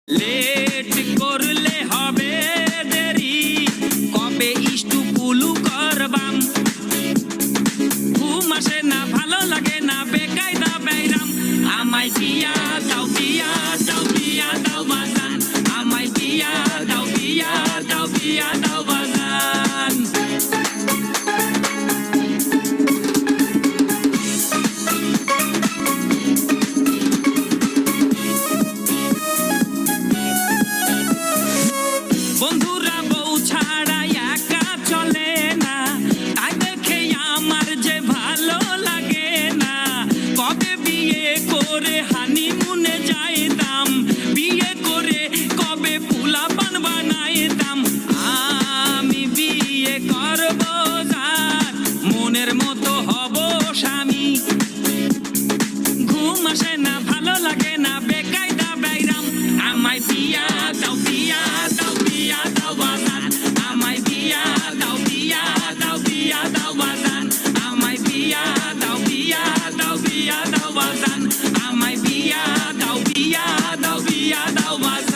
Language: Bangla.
লেট করলে হবে দেরি, কবে ইষ্টু কুলু করবাম। ঘুম আসে না, ভালো লাগে না, বেকায়দা বাইরাম। আমায় বিয়া দাও, বিয়া দাও, বিয়া দাও বাজান। আমায় বিয়া দাও, বিয়া দাও, বিয়া দাও বাজান। বন্ধুরা বউ ছাড়া একা চলে না, তাই দেখে আমার যে ভালো লাগে না। কবে বিয়ে করে হানিমুনে যাইতাম, বিয়ে করে কবে পোলাপান বানাইতাম। আমি বিয়ে করব যার, মনের মতো হব স্বামী। ঘুম আসে না, ভালো লাগে না, বেকায়দা বাইরাম। আমায় বিয়া দাও, বিয়া দাও, বিয়া দাও বাজান। আমায় বিয়া দাও, বিয়া দাও, বিয়া দাও বাজান। আমায় বিয়া দাও, বিয়া দাও, বিয়া দাও বাজান। আমায় বিয়া দাও, বিয়া দাও, বিয়া দাও বাজান।